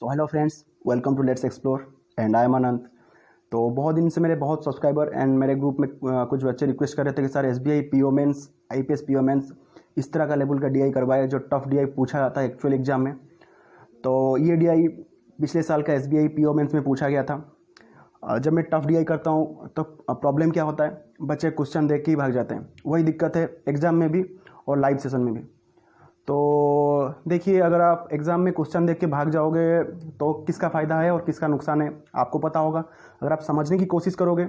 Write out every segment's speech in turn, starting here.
So hello friends, welcome to let's explore and I am Anant. तो बहुत दिन से मेरे बहुत सब्सक्राइबर एंड मेरे ग्रुप में कुछ बच्चे रिक्वेस्ट कर रहे थे कि sir SBI PO mains, IBPS PO mains इस तरह का लेवल का डीआई करवाए जो टफ डीआई पूछा जाता है एक्चुअल एग्जाम में। तो ये डीआई पिछले साल का एसबीआई पीओ मेंस में पूछा गया था। जब मैं टफ डीआई करता हूँ तो प्रॉब्लम क्या होता है, बच्चे क्वेश्चन देख के ही भाग जाते हैं। वही दिक्कत है एग्ज़ाम में भी और लाइव सेशन में भी। तो देखिए, अगर आप एग्ज़ाम में क्वेश्चन देख के भाग जाओगे तो किसका फ़ायदा है और किसका नुकसान है आपको पता होगा। अगर आप समझने की कोशिश करोगे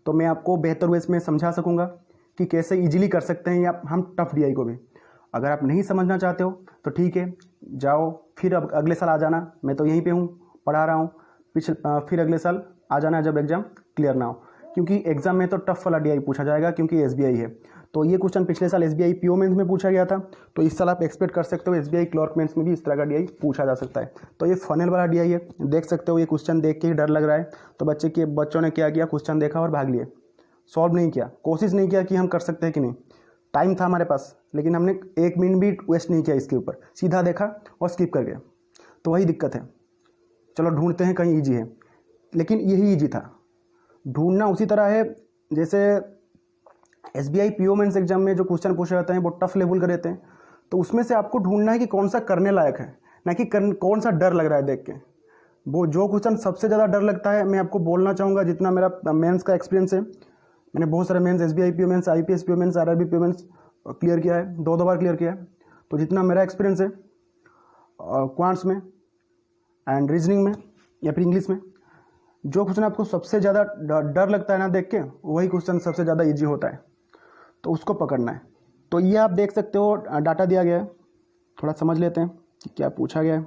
तो मैं आपको बेहतर वे में समझा सकूंगा कि कैसे इजीली कर सकते हैं या हम टफ डीआई को भी। अगर आप नहीं समझना चाहते हो तो ठीक है, जाओ फिर अब अगले साल आ जाना। मैं तो यहीं पे हूँ, पढ़ा रहा हूँ। फिर अगले साल आ जाना जब एग्ज़ाम क्लियर ना हो, क्योंकि एग्ज़ाम में तो टफ वाला डीआई पूछा जाएगा क्योंकि एसबीआई है। तो ये क्वेश्चन पिछले साल एसबीआई पीओ मेंस में पूछा गया था, तो इस साल आप एक्सपेक्ट कर सकते हो एसबीआई क्लर्क मेंस में भी इस तरह का डीआई पूछा जा सकता है। तो ये फनल वाला डीआई है, देख सकते हो। ये क्वेश्चन देख के ही डर लग रहा है, तो बच्चों ने क्या किया, क्वेश्चन देखा और भाग लिए, सॉल्व नहीं किया, कोशिश नहीं किया कि हम कर सकते हैं कि नहीं। टाइम था हमारे पास लेकिन हमने 1 मिनट भी वेस्ट नहीं किया इसके ऊपर, सीधा देखा और स्किप कर गए। तो वही दिक्कत है। चलो ढूंढते हैं कहीं ईजी है, लेकिन यही ईजी था। ढूंढना उसी तरह है जैसे एसबीआई पीओ मेंस एग्जाम में जो क्वेश्चन पूछे जाते हैं वो टफ लेवल के रहते हैं। तो उसमें से आपको ढूंढना है कि कौन सा करने लायक है, ना कि कौन सा डर लग रहा है देख के। वो जो क्वेश्चन सबसे ज़्यादा डर लगता है, मैं आपको बोलना चाहूँगा, जितना मेरा मेंस का एक्सपीरियंस है, मैंने बहुत सारे mains, SBI PO mains, IBPS PO mains, RRB PO mains clear किया है, 2 बार क्लियर किया है। तो जितना मेरा एक्सपीरियंस है क्वांट्स में एंड रीजनिंग में या फिर इंग्लिश में, जो क्वेश्चन आपको सबसे ज़्यादा डर लगता है ना देख के, वही क्वेश्चन सबसे ज़्यादा ईजी होता है। तो उसको पकड़ना है। तो ये आप देख सकते हो, डाटा दिया गया है, थोड़ा समझ लेते हैं कि क्या पूछा गया है।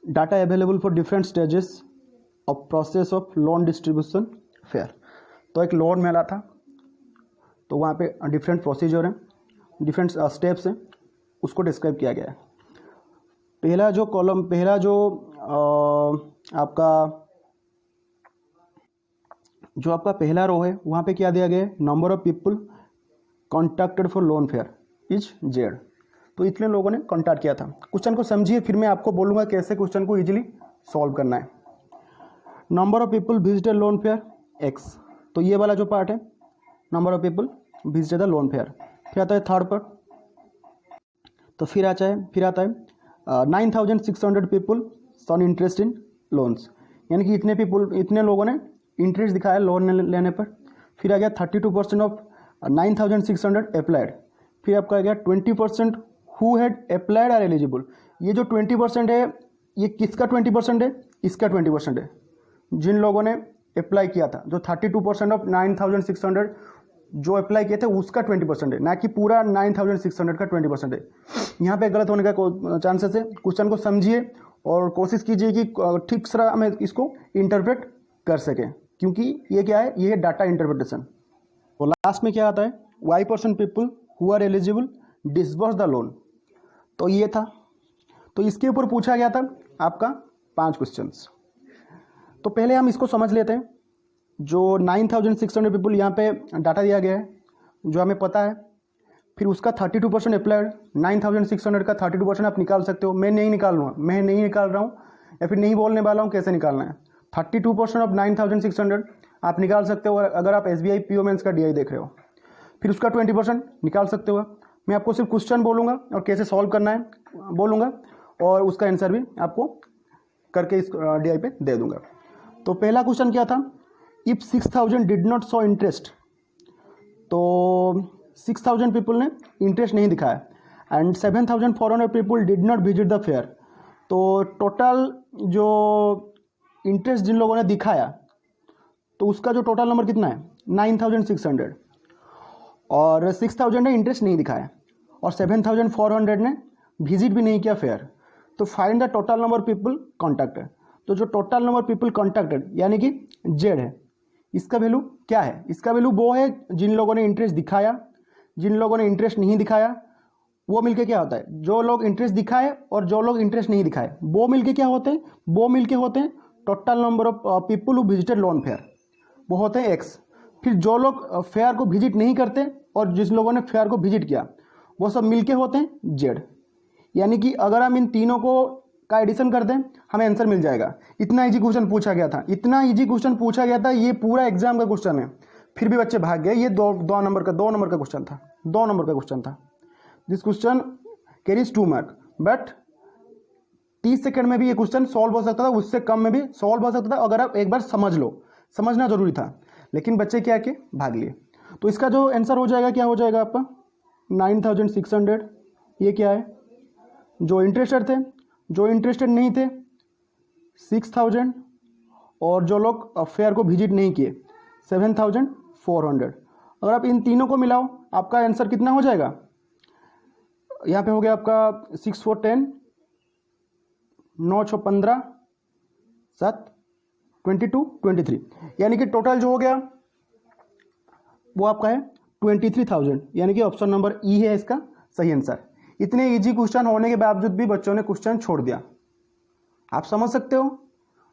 Data available for different stages of process of loan distribution fair. तो एक लोन मिला था, तो वहाँ पे डिफरेंट प्रोसीजर हैं, डिफरेंट स्टेप्स हैं, उसको डिस्क्राइब किया गया है। पहला जो आपका पहला रो है, वहाँ पे क्या दिया गया है, number of people contacted for loan fair is Z. तो इतने लोगों ने कॉन्टैक्ट किया था। क्वेश्चन को समझिए, फिर मैं आपको बोलूँगा कैसे क्वेश्चन को इजीली सॉल्व करना है। Number of people visited loan fair x, तो ये वाला जो पार्ट है, number of people visited the loan fair. फिर आता है थर्ड पार्ट, तो फिर आता है 9600 people shown interest in loans, यानी कि इतने लोगों ने इंटरेस्ट दिखाया लोन लेने पर। फिर आ गया 32% ऑफ 9600 अप्लाइड। फिर आपका आ गया 20% who had applied are eligible. ये जो 20% है, ये किसका 20% है, इसका 20% है, जिन लोगों ने अप्लाई किया था। जो 32% ऑफ 9600 जो अप्लाई किए थे उसका 20% है, ना कि पूरा 9600 का 20% है। यहाँ पे गलत होने का चांसेस है। क्वेश्चन को समझिए और कोशिश कीजिए कि ठीक से हमें इसको इंटरप्रेट कर सकें, क्योंकि ये क्या है, ये है डाटा इंटरप्रिटेशन। तो लास्ट में क्या आता है, y% people who are eligible disburse the loan. तो ये था। तो इसके ऊपर पूछा गया था आपका 5 क्वेश्चंस। तो पहले हम इसको समझ लेते हैं। जो 9600 पीपल यहाँ पे डाटा दिया गया है, जो हमें पता है, फिर उसका 32% अप्लाइड। 9600 का 32% आप निकाल सकते हो, मैं नहीं निकाल रहा हूँ या फिर नहीं बोलने वाला हूँ कैसे निकालना है। 32% ऑफ 9600 आप निकाल सकते हो अगर आप एसबीआई पीओ मेंस का डीआई देख रहे हो। फिर उसका 20% निकाल सकते हो। मैं आपको सिर्फ क्वेश्चन बोलूँगा और कैसे सॉल्व करना है बोलूँगा, और उसका आंसर भी आपको करके इस डीआई पे दे दूँगा। तो पहला क्वेश्चन क्या था, if 6000 did not show interest. तो 6000 पीपल ने इंटरेस्ट नहीं दिखाया and 7400 people did not visit the fair. तो टोटल जो इंटरेस्ट जिन लोगों ने दिखाया, तो उसका जो टोटल नंबर कितना है, 9600, और 6000 ने इंटरेस्ट नहीं दिखाया और 7400 ने विजिट भी नहीं किया फेयर। तो find the total number people contacted. तो जो टोटल नंबर पीपल कॉन्टैक्टेड यानी कि जेड है, इसका वैल्यू क्या है, इसका वैल्यू वो है जिन लोगों ने इंटरेस्ट दिखाया, जिन लोगों ने इंटरेस्ट नहीं दिखाया, वो मिलके क्या होता है, जो लोग इंटरेस्ट दिखाए और जो लोग इंटरेस्ट नहीं दिखाए, वो मिलके क्या होते हैं, वो मिलके होते हैं total number of people who visited loan fair, वो होते हैं एक्स। फिर जो लोग फेयर को विजिट नहीं करते और जिस लोगों ने फेयर को विजिट किया, वो सब मिलके होते हैं जेड। यानी कि अगर हम इन तीनों को का एडिशन कर दें, हमें आंसर मिल जाएगा। इतना इजी क्वेश्चन पूछा गया था, इतना इजी क्वेश्चन पूछा गया था, ये पूरा एग्जाम का क्वेश्चन है, फिर भी बच्चे भाग गए। ये दो नंबर का क्वेश्चन था, 2 नंबर का क्वेश्चन था। This question carries 2 mark, but 30 second में भी ये क्वेश्चन सॉल्व हो सकता था, उससे कम में भी सॉल्व हो सकता था अगर आप एक बार समझ लो, समझना जरूरी था। लेकिन बच्चे क्या किए, भाग लिए। तो इसका जो आंसर हो जाएगा, क्या हो जाएगा आपका 9600। ये क्या है, जो इंटरेस्टेड थे, जो इंटरेस्टेड नहीं थे 6000, और जो लोग फेयर को विजिट नहीं किए 7400। अगर आप इन तीनों को मिलाओ, आपका आंसर कितना हो जाएगा, यहाँ पे हो गया आपका 6 4 10, 9 6 15, 7 22 23, यानी कि टोटल जो हो गया वो आपका है 23,000, यानी कि ऑप्शन नंबर ई है इसका सही आंसर। इतने इजी क्वेश्चन होने के बावजूद भी बच्चों ने क्वेश्चन छोड़ दिया। आप समझ सकते हो,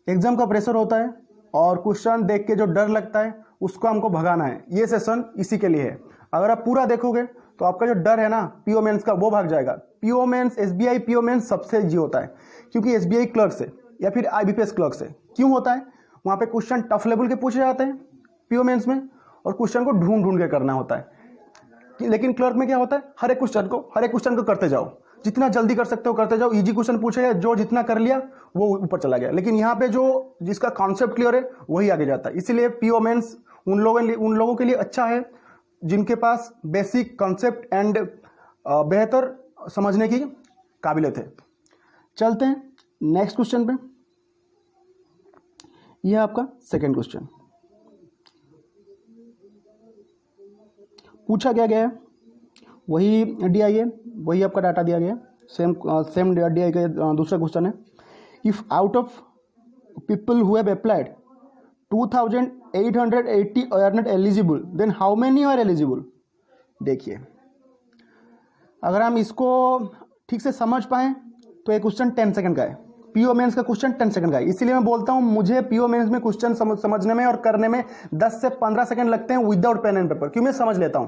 एग्जाम का प्रेशर होता है और क्वेश्चन देख के जो डर लगता है उसको हमको भगाना है। ये सेशन इसी के लिए है। अगर आप पूरा देखोगे तो आपका जो डर है ना पीओ मेंस का, वो भाग जाएगा। PO mains, SBI PO mains सबसे इजी होता है, क्योंकि एसबीआई क्लर्क से या फिर आईबीपीएस क्लर्क से क्यों होता है, वहाँ पे क्वेश्चन टफ लेवल के पूछे जाते हैं पीओ मेंस में, और क्वेश्चन को ढूंढ ढूंढ के करना होता है। लेकिन क्लर्क में क्या होता है, हर एक क्वेश्चन को करते जाओ, जितना जल्दी कर सकते हो करते जाओ। इजी क्वेश्चन पूछे, जो जितना कर लिया वो ऊपर चला गया। लेकिन यहाँ पे जो जिसका कॉन्सेप्ट क्लियर है वही आगे जाता है। इसीलिए पीओ मेंस उन लोगों के लिए अच्छा है जिनके पास बेसिक कॉन्सेप्ट एंड बेहतर समझने की काबिलियत है। चलते हैं नेक्स्ट क्वेश्चन पे। यह आपका सेकेंड क्वेश्चन पूछा क्या गया है, वही डीआई है, वही आपका डाटा दिया गया है, सेम डीआई का दूसरा क्वेश्चन है। If out of people who have applied 2880 are not eligible, then how many are eligible. देखिए, अगर हम इसको ठीक से समझ पाएं तो ये क्वेश्चन 10 सेकंड का है। पीओ मेंस का क्वेश्चन 10 सेकंड का है, इसीलिए मैं बोलता हूं मुझे पीओ मेंस में क्वेश्चन समझने में और करने में 10 से 15 सेकंड लगते हैं विदाउट पेन एंड पेपर, क्यों मैं समझ लेता हूं।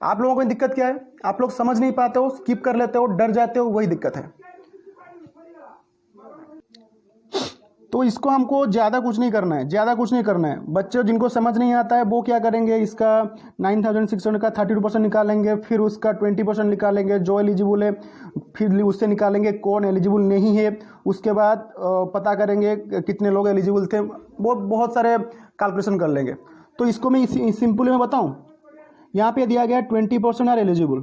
आप लोगों को दिक्कत क्या है, आप लोग समझ नहीं पाते हो, स्किप कर लेते हो, डर जाते हो, वही दिक्कत है। तो इसको हमको ज़्यादा कुछ नहीं करना है। बच्चे जिनको समझ नहीं आता है वो क्या करेंगे, इसका 9600 का 32% निकालेंगे, फिर उसका 20% निकालेंगे जो एलिजिबल है, फिर उससे निकालेंगे कौन एलिजिबल नहीं है, उसके बाद पता करेंगे कितने लोग एलिजिबल थे, वो बहुत सारे कैलकुलेशन कर लेंगे। तो इसको मैं सिंपली मैं बताऊँ, यहाँ पे दिया गया 20% आर एलिजिबल,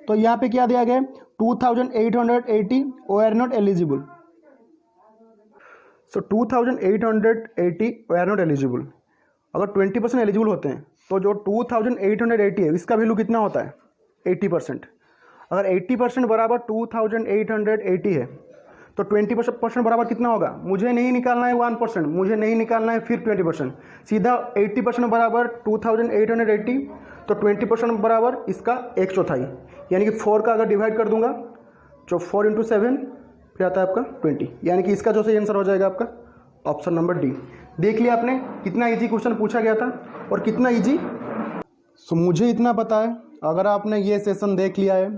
तो यहाँ पे क्या दिया गया 2880 are not eligible. So 2880 are not eligible. अगर 20% एलिजिबल होते हैं तो जो 2880 है इसका वैल्यू कितना होता है 80%। अगर 80% बराबर 2880 है तो 20% बराबर कितना होगा, मुझे नहीं निकालना है 1%, मुझे नहीं निकालना है फिर 20%, सीधा 80% बराबर 2880, तो 20% बराबर इसका 1/4, यानी कि 4 का अगर डिवाइड कर दूंगा तो 4 × 7 फिर आता है आपका 20, यानी कि इसका जो सही आंसर हो जाएगा आपका ऑप्शन नंबर डी। देख लिया आपने कितना इजी क्वेश्चन पूछा गया था और कितना इजी। सो मुझे इतना पता है, अगर आपने ये सेशन देख लिया है,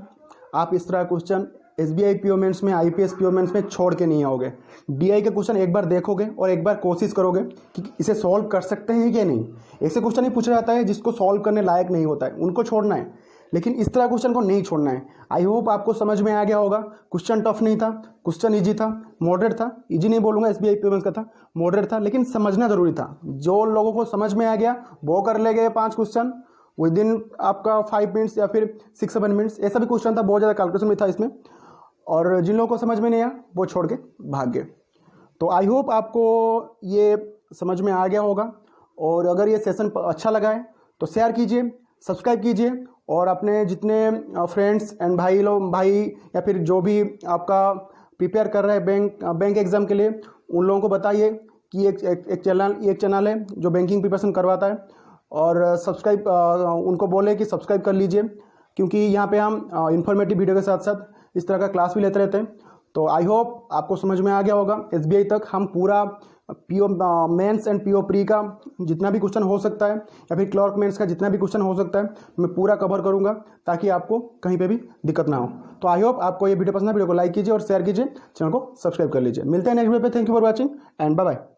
आप इस तरह क्वेश्चन एसबीआई पीओ मेंस में, आईपीएस पीओ मेंस में छोड़ के नहीं आओगे। डीआई का क्वेश्चन एक बार देखोगे और एक बार कोशिश करोगे कि इसे सॉल्व कर सकते हैं कि नहीं। ऐसे क्वेश्चन ही पूछा जाता है जिसको सॉल्व करने लायक नहीं होता है, उनको छोड़ना है, लेकिन इस तरह क्वेश्चन को नहीं छोड़ना है। आई होप आपको समझ में आ गया होगा। क्वेश्चन टफ नहीं था, क्वेश्चन इजी था, मॉडरेट था, इजी नहीं बोलूँगा एसबीआई पीओ मेंस का था, मॉडरेट था, लेकिन समझना जरूरी था। जो लोगों को समझ में आ गया वो कर ले गए 5 क्वेश्चन विद इन आपका 5 मिनट्स या फिर 6-7 मिनट्स, ऐसा भी क्वेश्चन था, बहुत ज़्यादा कैलकुलेशन भी था इसमें। और जिन लोगों को समझ में नहीं आया वो छोड़ के भाग गए। तो आई होप आपको ये समझ में आ गया होगा, और अगर ये सेशन अच्छा लगा है तो शेयर कीजिए, सब्सक्राइब कीजिए, और अपने जितने फ्रेंड्स एंड भाई या फिर जो भी आपका प्रिपेयर कर रहे हैं बैंक एग्ज़ाम के लिए, उन लोगों को बताइए कि एक चैनल है जो बैंकिंग प्रिपरेशन करवाता है, और सब्सक्राइब उनको बोले कि सब्सक्राइब कर लीजिए, क्योंकि यहाँ पे हम इन्फॉर्मेटिव वीडियो के साथ साथ इस तरह का क्लास भी लेते रहते हैं। तो आई होप आपको समझ में आ गया होगा। SBI तक हम पूरा PO mains and PO pre का जितना भी क्वेश्चन हो सकता है या फिर क्लर्क मेंस का जितना भी क्वेश्चन हो सकता है मैं पूरा कवर करूंगा, ताकि आपको कहीं पे भी दिक्कत ना हो। तो आई होप आपको ये वीडियो पसंद है। वीडियो को लाइक कीजिए और शेयर कीजिए, चैनल को सब्सक्राइब कर लीजिए। मिलते हैं नेक्स्ट वीडियो पे। Thank you for watching and bye bye.